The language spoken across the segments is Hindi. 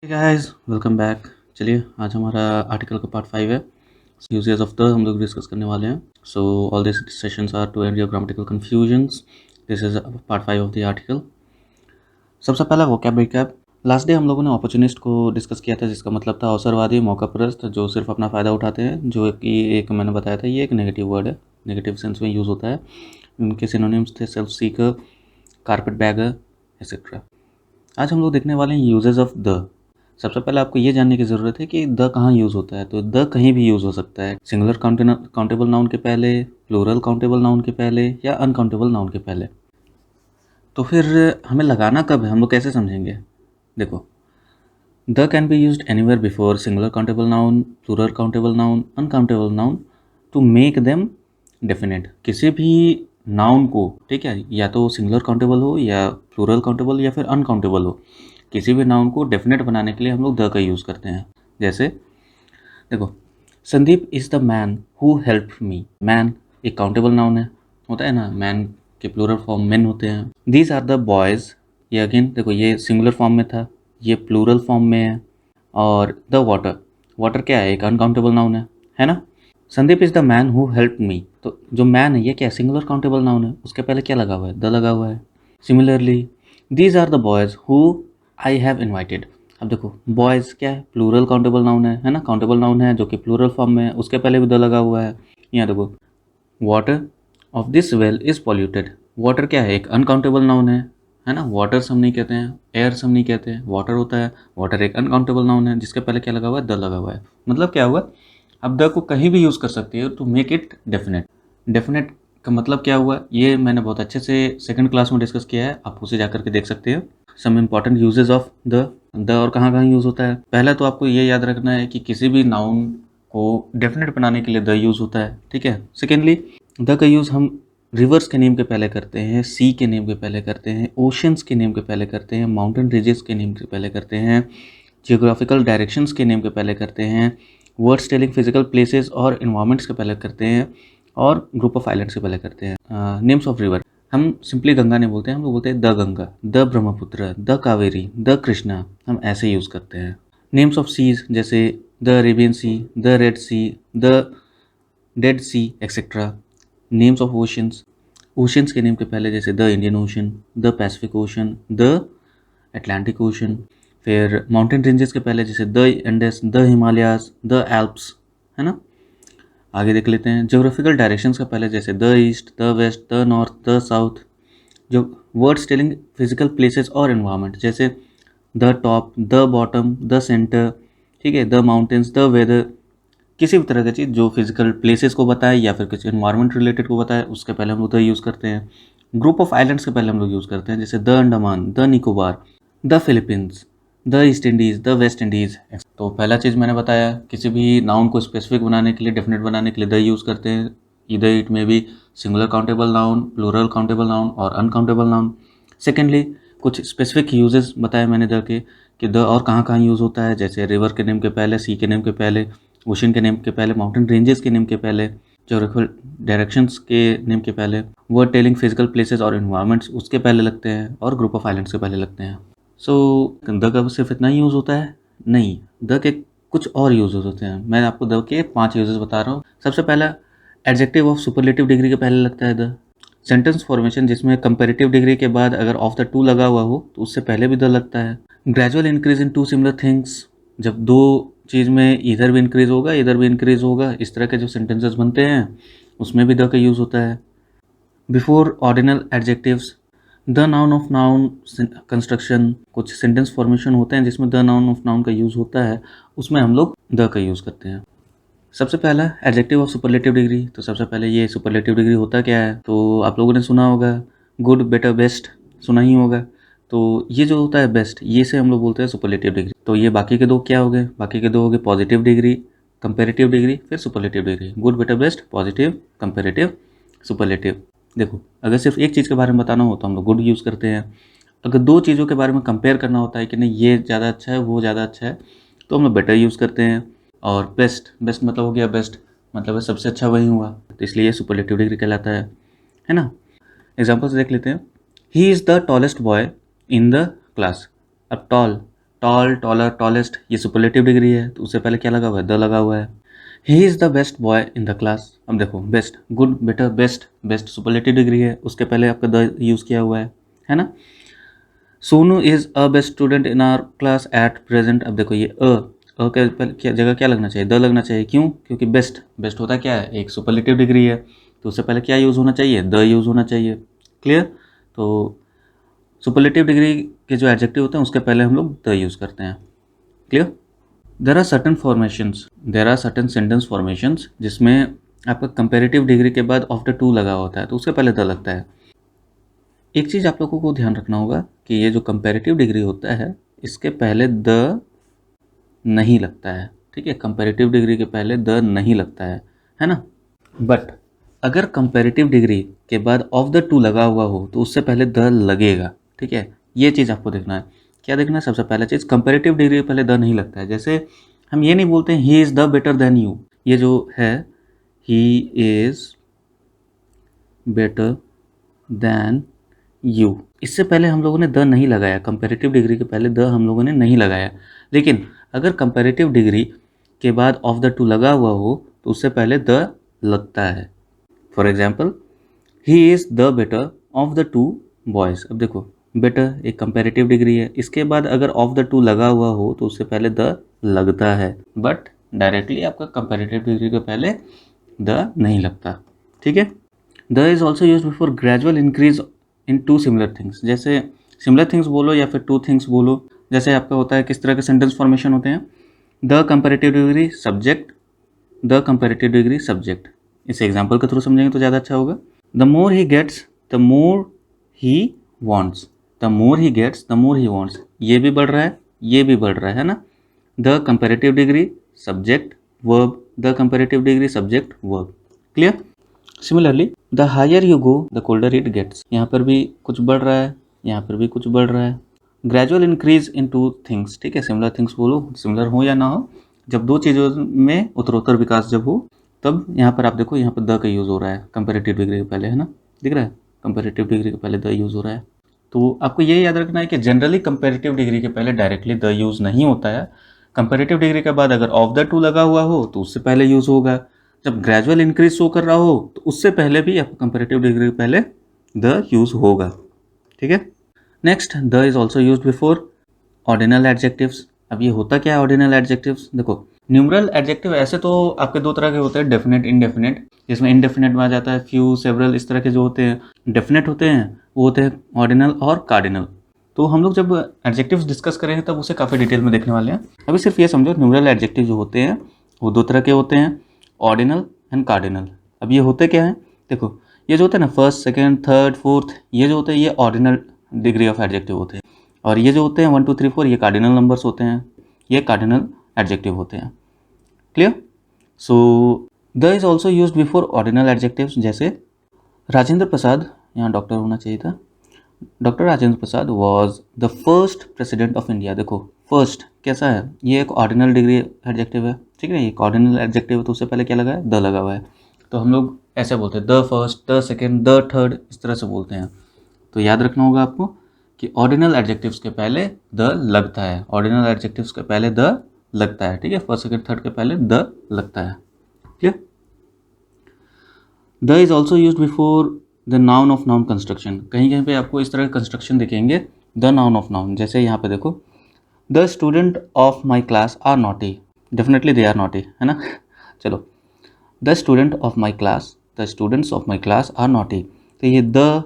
Guys welcome back. चलिए आज हमारा आर्टिकल का पार्ट 5 है। यूजेस ऑफ द हम लोग डिस्कस करने वाले हैं। So all this sessions are to end your grammatical confusions. This is part 5 of the article. सबसे पहला वोकैब रिकैप। लास्ट डे हम लोगों ने अपॉर्चुनिस्ट को डिस्कस किया था, जिसका मतलब था अवसरवादी, मौकापरस्त, जो सिर्फ अपना फ़ायदा उठाते हैं, जो कि एक मैंने बताया था ये एक नेगेटिव वर्ड है, नेगेटिव सेंस में यूज़ होता है। उनके सिनोनिम्स थे self seeker, carpet bagger etcetera. आज हम लोग देखने वाले हैं यूजेस ऑफ द। सबसे पहले आपको ये जानने की ज़रूरत है कि द कहाँ यूज़ होता है। तो द कहीं भी यूज़ हो सकता है, सिंगुलर काउंटेबल नाउन के पहले, प्लूरल काउंटेबल नाउन के पहले, या अनकाउंटेबल नाउन के पहले। तो फिर हमें लगाना कब है, हम लोग कैसे समझेंगे? देखो, the can be used anywhere before singular countable noun, plural countable noun, uncountable noun to make them definite. किसी भी नाउन को, ठीक है, या तो सिंगुलर काउंटेबल हो या प्लूरल काउंटेबल या फिर अनकाउंटेबल हो, किसी भी नाउन को डेफिनेट बनाने के लिए हम लोग द का यूज़ करते हैं। जैसे देखो, Sandeep is the man who help me. Man एक काउंटेबल नाउन है, होता है ना, मैन के प्लूरल फॉर्म मेन होते हैं। दीज आर द बॉयज़, ये अगेन देखो, ये सिंगुलर फॉर्म में था, ये प्लूरल फॉर्म में है। और द वाटर, वाटर क्या है, एक अनकाउंटेबल नाउन है ना। Sandeep is the man who help me, तो जो मैन है ये क्या, सिंगुलर काउंटेबल नाउन है, उसके पहले क्या लगा हुआ है, द लगा हुआ है। Similarly these are the boys who I have invited. अब देखो, बॉयज़ क्या है, प्लूरल काउंटेबल नाउन है ना, काउंटेबल नाउन है जो कि प्लूरल फॉर्म में है, उसके पहले भी द लगा हुआ है। यहाँ देखो, water of this well is polluted. Water क्या है, एक अनकाउंटेबल नाउन है ना। वाटर्स हम नहीं कहते हैं, एयर्स हम नहीं कहते हैं, वाटर होता है। वाटर एक अनकाउंटेबल नाउन है जिसके पहले क्या लगा हुआ है, द लगा हुआ है। मतलब क्या हुआ, अब द को कहीं भी यूज़ कर सकती है to make it definite. Definite का मतलब क्या हुआ, ये मैंने बहुत अच्छे से सेकंड क्लास में डिस्कस किया है, आप उसे जाकर के देख सकते हैं। Some important usages of the और कहाँ कहाँ यूज़ होता है। पहला तो आपको ये याद रखना है कि किसी भी नाउन को डेफिनेट बनाने के लिए द यूज़ होता है, ठीक है। सेकेंडली, द का यूज़ हम रिवर्स के नेम के पहले करते हैं, सी के नेम के पहले करते हैं, ओशंस के नेम के पहले करते हैं, माउंटेन रेंजेस के नेम के पहले करते हैं, जियोग्राफिकल डायरेक्शंस के नेम के पहले करते हैं, वर्ड्स टेलिंग फिजिकल प्लेसेस और इन्वायरमेंट्स के पहले करते हैं, और ग्रुप ऑफ आइलैंड्स के पहले करते हैं। नेम्स ऑफ रिवर, हम सिंपली गंगा नहीं बोलते हैं, हम लोग बोलते हैं the Ganga, the Brahmaputra, the Kaveri, the Krishna, हम ऐसे यूज़ करते हैं। नेम्स ऑफ सीज, जैसे the Arabian sea, the red sea, the dead sea etcetera. Names of oceans, oceans के नेम के पहले जैसे the Indian ocean, the Pacific ocean, the Atlantic ocean. फिर माउंटेन रेंजेस के पहले जैसे the Andes, the Himalayas, the Alps, है ना। आगे देख लेते हैं, ज्योग्राफिकल डायरेक्शंस के पहले जैसे the east, the west, the north, the south. जो वर्ड्स टेलिंग फिजिकल प्लेसेस और इन्वायरमेंट, जैसे the top, the bottom, the centre, ठीक है, द माउंटेन्स, द वेदर। किसी भी तरह की चीज़ जो फिजिकल प्लेसेस को बताए या फिर किसी इन्वायरमेंट रिलेटेड को बताए, उसके पहले हम लोग द यूज़ करते हैं। ग्रुप ऑफ आइलैंड्स के पहले हम लोग यूज़ करते हैं, जैसे the Andaman, the Nicobar, the Philippines, the east Indies, the West Indies. तो पहला चीज़ मैंने बताया, किसी भी नाउन को स्पेसिफिक बनाने के लिए, डेफिनेट बनाने के लिए द यूज़ करते हैं। इधर it may be singular countable noun, plural countable noun और अनकाउंटेबल नाउन। सेकेंडली, कुछ स्पेसिफिक यूजेस बताए मैंने द के, कि द और कहाँ कहाँ यूज़ होता है, जैसे रिवर के नेम के पहले, सी के नेम के पहले, ओशन के नेम के पहले, माउंटेन रेंजेस के नेम के पहले, ज्योग्राफिकल डायरेक्शंस के नेम के पहले, वर्ड टेलिंग फिजिकल प्लेसेस और इन्वायरमेंट्स उसके पहले लगते हैं, और ग्रुप ऑफ आइलैंड्स के पहले लगते हैं। सो द का सिर्फ इतना ही यूज़ होता है? नहीं, द के कुछ और यूजेस होते हैं। मैं आपको द के 5 यूजेस बता रहा हूँ। सबसे पहला, एडजेक्टिव ऑफ सुपरलेटिव डिग्री के पहले लगता है द। सेंटेंस फॉर्मेशन, जिसमें कंपैरेटिव डिग्री के बाद अगर ऑफ द टू लगा हुआ हो तो उससे पहले भी द लगता है। Gradual increase in two similar things, जब दो चीज़ में इधर भी इंक्रीज होगा इधर भी इंक्रीज होगा, इस तरह के जो सेंटेंसेस बनते हैं उसमें भी द का यूज़ होता है। Before ordinal adjectives, the noun of noun construction, कुछ सेंटेंस फॉर्मेशन होते हैं जिसमें द नाउन ऑफ नाउन का यूज़ होता है, उसमें हम लोग द का यूज़ करते हैं। सबसे पहला एडजेक्टिव ऑफ सुपरलेटिव डिग्री। तो सबसे पहले ये सुपरलेटिव डिग्री होता क्या है, तो आप लोगों ने सुना होगा, गुड, बेटर, बेस्ट, सुना ही होगा। तो ये जो होता है बेस्ट, ये से हम लोग बोलते हैं सुपरलेटिव डिग्री। तो ये बाकी के दो क्या हो गए, बाकी के दो हो गए पॉजिटिव डिग्री, कंपेरेटिव डिग्री, फिर superlative degree. Good, better, best, positive, comparative, superlative. देखो, अगर सिर्फ एक चीज़ के बारे में बताना हो तो हम लोग गुड यूज़ करते हैं। अगर दो चीज़ों के बारे में कंपेयर करना होता है कि नहीं ये ज़्यादा अच्छा है वो ज़्यादा अच्छा है, तो हम लोग बेटर यूज़ करते हैं। और बेस्ट, बेस्ट मतलब हो गया बेस्ट, मतलब सबसे अच्छा वही हुआ, तो इसलिए सुपरलेटिव डिग्री कहलाता है ना। एग्जाम्पल्स देख लेते हैं। He is the tallest boy in the class. अब टॉल टॉल, टॉलर, टॉलेस्ट, ये सुपरलेटिव डिग्री है तो उससे पहले क्या लगा हुआ है, द लगा हुआ है। He is the best boy in the class, अब देखो best, good, better, best, best superlative degree है, उसके पहले आपका द यूज़ किया हुआ है ना। Sonu is a best student in our class at present, अब देखो ये अ के पहले क्या जगह क्या लगना चाहिए, द लगना चाहिए, क्यों, क्योंकि बेस्ट, बेस्ट होता क्या है, एक सुपरलेटिव डिग्री है तो उससे पहले क्या यूज़ होना चाहिए, द यूज़ होना चाहिए। क्लियर। तो सुपरलेटिव डिग्री के जो एडजेक्टिव होते हैं उसके पहले हम लोग द यूज़ करते हैं। Clear. There are certain sentence formations जिसमें आपका कंपेरेटिव डिग्री के बाद ऑफ द टू लगा होता है तो उसके पहले द लगता है। एक चीज़ आप लोगों को ध्यान रखना होगा कि ये जो कंपेरेटिव डिग्री होता है इसके पहले द नहीं लगता है, ठीक है, कंपेरेटिव डिग्री के पहले द नहीं लगता है ना। बट अगर कंपेरेटिव डिग्री के बाद ऑफ द टू लगा हुआ हो तो उससे पहले द लगेगा, ठीक है, ये चीज़ आपको देखना है। क्या देखना है, सबसे पहला चीज़ कंपेरेटिव डिग्री के पहले द नहीं लगता है। जैसे हम ये नहीं बोलते हैं he is the better than you, ये जो है he is better than you, इससे पहले हम लोगों ने द नहीं लगाया, कंपेरेटिव डिग्री के पहले द हम लोगों ने नहीं लगाया। लेकिन अगर कंपेरेटिव डिग्री के बाद ऑफ द टू लगा हुआ हो तो उससे पहले द लगता है। For example, he is the better of the two boys, अब देखो बेटर एक कंपेरेटिव डिग्री है, इसके बाद अगर ऑफ द टू लगा हुआ हो तो उससे पहले द लगता है, बट डायरेक्टली आपका कंपेरेटिव डिग्री के पहले द नहीं लगता, ठीक है। The is also use before gradual increase in two similar things, जैसे सिमिलर थिंग्स बोलो या फिर टू थिंग्स बोलो, जैसे आपका होता है किस तरह के सेंटेंस फॉर्मेशन होते हैं, the comparative degree subject, the comparative degree subject. इस एग्जाम्पल के थ्रू समझेंगे तो ज़्यादा अच्छा होगा। The more he gets the more he wants, the more he gets the more he wants, ये भी बढ़ रहा है, ये भी बढ़ रहा है ना। The comparative degree subject verb, the comparative degree subject verb. Clear. Similarly the higher you go the colder it gets, यहाँ पर भी कुछ बढ़ रहा है, यहाँ पर भी कुछ बढ़ रहा है। Gradual increase in two things, ठीक है, सिमिलर थिंग्स बोलो, सिमिलर हो या ना हो, जब दो चीज़ों में उत्तरोत्तर विकास जब हो तब यहाँ पर आप देखो यहाँ पर द का यूज़ हो रहा है कंपेरेटिव डिग्री के पहले, है ना, दिख रहा है, कंपेरेटिव डिग्री के पहले द यूज़ हो रहा है। तो आपको ये याद रखना है कि जनरली कंपेरेटिव डिग्री के पहले डायरेक्टली द यूज़ नहीं होता है, कंपेरेटिव डिग्री के बाद अगर ऑफ द टू लगा हुआ हो तो उससे पहले यूज़ होगा, जब ग्रेजुअल इंक्रीज शो कर रहा हो तो उससे पहले भी आपको कंपेरेटिव डिग्री के पहले द यूज़ होगा, ठीक है। Next, the is also use before ordinal adjectives. अब ये होता क्या है ऑर्डिनल एडजेक्टिव्स, देखो न्यूमरल एडजेक्टिव ऐसे तो आपके दो तरह के होते हैं, डेफिनेट, इनडेफिनेट, जिसमें इनडेफिनेट में आ जाता है फ्यू, सेवरल, इस तरह के जो होते हैं। डेफिनेट होते हैं वो होते हैं ऑर्डिनल और कार्डिनल। तो हम लोग जब एडजेक्टिव्स डिस्कस करेंगे तब उसे काफ़ी डिटेल में देखने वाले हैं। अभी सिर्फ ये समझो न्यूमरल एडजेक्टिव जो होते हैं वो दो तरह के होते हैं, ऑर्डिनल एंड कार्डिनल। अब ये होते क्या है, देखो ये जो होते हैं ना फर्स्ट, सेकेंड, थर्ड, फोर्थ, ये जो होते हैं ये ऑर्डिनल डिग्री ऑफ एडजेक्टिव होते हैं, और ये जो होते हैं 1 2 3 4 ये कार्डिनल नंबर्स होते हैं, ये कार्डिनल एडजेक्टिव होते हैं। Clear. So the is also use before ordinal adjectives, जैसे राजेंद्र प्रसाद, यहाँ डॉक्टर होना चाहिए था, doctor Rajendra Prasad was the first president of India. देखो फर्स्ट कैसा है, ये एक ऑर्डिनल डिग्री एडजेक्टिव है, ठीक है, ये एक ऑर्डिनल एडजेक्टिव है तो उससे पहले क्या लगा है, द लगा हुआ है, तो हम लोग ऐसे बोलते हैं the first, the second, the third, इस तरह से बोलते हैं। तो याद रखना होगा आपको कि ऑर्डिनल एडजेक्टिव्स के पहले द लगता है, ऑर्डिनल एडजेक्टिव्स के पहले द लगता है, ठीक है, फर्स्ट, सेकेंड, थर्ड के पहले द लगता है। Clear. The is also use before the noun of noun construction, कहीं कहीं पे आपको इस तरह के कंस्ट्रक्शन दिखेंगे, द नाउन ऑफ नाउन, जैसे यहाँ पे देखो the student of my class are naughty, definitely they are naughty, है ना चलो, the student of my class, the students of my class are naughty, तो ये द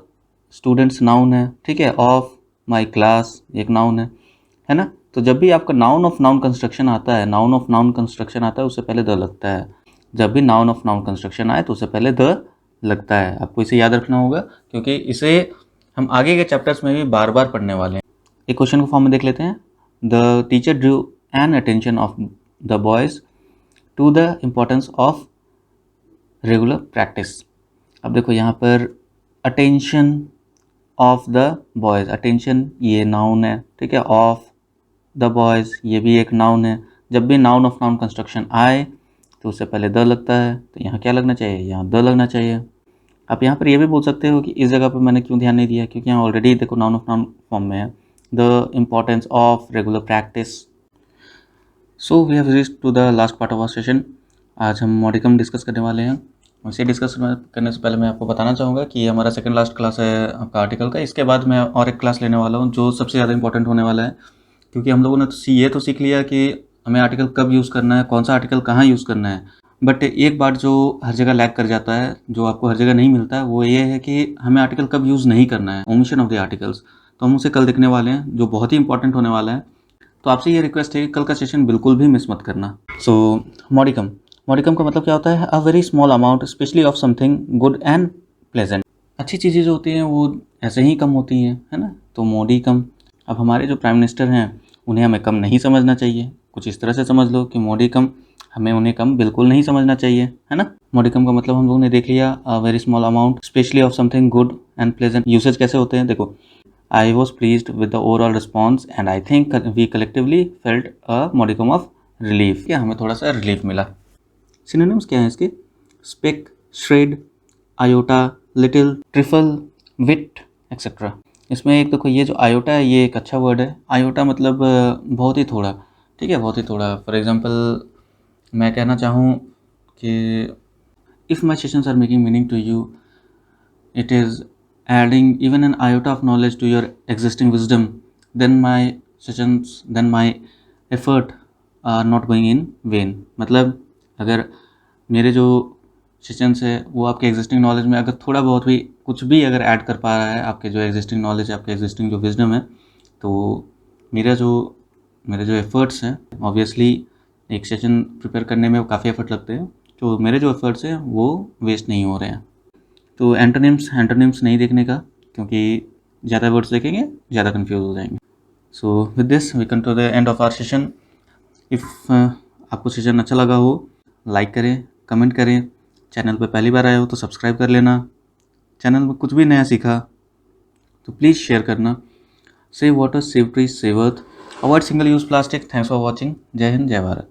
स्टूडेंट्स नाउन है, ठीक है, ऑफ माई क्लास एक नाउन है ना। तो जब भी आपका नाउन ऑफ नाउन कंस्ट्रक्शन आता है, नाउन ऑफ नाउन कंस्ट्रक्शन आता है उससे पहले द लगता है, जब भी नाउन ऑफ नाउन कंस्ट्रक्शन आए तो उससे पहले द लगता है, आपको इसे याद रखना होगा क्योंकि इसे हम आगे के चैप्टर्स में भी बार बार पढ़ने वाले हैं। एक क्वेश्चन को फॉर्म में देख लेते हैं। The teacher drew an attention of the boys to the importance of regular practice. अब देखो यहाँ पर attention of the boys, attention ये नाउन है, ठीक है, ऑफ द बॉयज़ ये भी एक नाउन है, जब भी नाउन ऑफ नाउन कंस्ट्रक्शन आए तो उससे पहले द लगता है, तो यहाँ क्या लगना चाहिए, यहाँ द लगना चाहिए। आप यहाँ पर ये भी बोल सकते हो कि इस जगह पर मैंने क्यों ध्यान नहीं दिया, क्योंकि यहाँ ऑलरेडी देखो नाउन ऑफ नाउन फॉर्म में है, the importance of regular practice. So we have reached to the last part of our session. आज हम मॉडिकम डिस्कस करने वाले हैं। इसे डिस्कस करने से पहले मैं आपको बताना चाहूँगा कि हमारा सेकंड लास्ट क्लास है आपका आर्टिकल का। इसके बाद मैं और एक क्लास लेने वाला हूँ जो सबसे ज़्यादा इंपॉर्टेंट होने वाला है, क्योंकि हम लोगों ने ये तो सीख लिया कि हमें आर्टिकल कब यूज़ करना है, कौन सा आर्टिकल कहाँ यूज़ करना है, बट एक बात जो हर जगह लैग कर जाता है, जो आपको हर जगह नहीं मिलता है, वो ये है कि हमें आर्टिकल कब यूज़ नहीं करना है, ओमिशन ऑफ द आर्टिकल्स। तो हम उसे कल देखने वाले हैं, जो बहुत ही इंपॉर्टेंट होने वाला है। तो आपसे ये रिक्वेस्ट है कि कल का सेशन बिल्कुल भी मिस मत करना। सो मॉडिकम का मतलब क्या होता है? A very small amount specially of something good and pleasant. अच्छी चीज़ें जो होती हैं वो ऐसे ही कम होती हैं, है ना। तो मॉडिकम, अब हमारे जो प्राइम मिनिस्टर हैं उन्हें हमें कम नहीं समझना चाहिए। कुछ इस तरह से समझ लो कि मॉडिकम, हमें उन्हें कम बिल्कुल नहीं समझना चाहिए, है ना। मॉडिकम का मतलब हम लोगों ने देख लिया, a very small amount specially of something good and pleasant. Usage कैसे होते हैं देखो, I was pleased with the overall response and I think we collectively felt a modicum of relief। क्या हमें थोड़ा सा रिलीफ मिला। सिनोनिम्स क्या है इसके? Speck, shred, iota, little, trifle, whit etcetera. इसमें एक देखो, ये जो आयोटा है ये एक अच्छा वर्ड है। आयोटा मतलब बहुत ही थोड़ा, ठीक है, बहुत ही थोड़ा। फॉर एग्जांपल मैं कहना चाहूँ कि if my sessions are making meaning to you, it is adding even an iota of knowledge to your existing wisdom, then my sessions, then my effort are not going in vain। मतलब अगर मेरे जो सेशंस है वो आपके एग्जिस्टिंग नॉलेज में अगर थोड़ा बहुत भी कुछ भी अगर ऐड कर पा रहा है, आपके जो एग्जिस्टिंग नॉलेज है, आपके एग्जिस्टिंग जो विजडम है, तो मेरे जो एफर्ट्स हैं, ऑब्वियसली एक सेशन प्रिपेयर करने में काफ़ी एफर्ट लगते हैं, तो मेरे जो एफर्ट्स हैं वो वेस्ट नहीं हो रहे हैं। तो एंटोनिम्स नहीं देखने का, क्योंकि ज़्यादा वर्ड्स देखेंगे ज़्यादा कंफ्यूज हो जाएंगे। So with this we come to the end of our session. If आपको सेशन अच्छा लगा हो, लाइक करें, कमेंट करें। चैनल पे पहली बार आए हो तो सब्सक्राइब कर लेना। चैनल में कुछ भी नया सीखा तो प्लीज़ शेयर करना। Save water, save trees, save earth, avoid single use plastic. Thanks for watching. जय हिंद, जय भारत।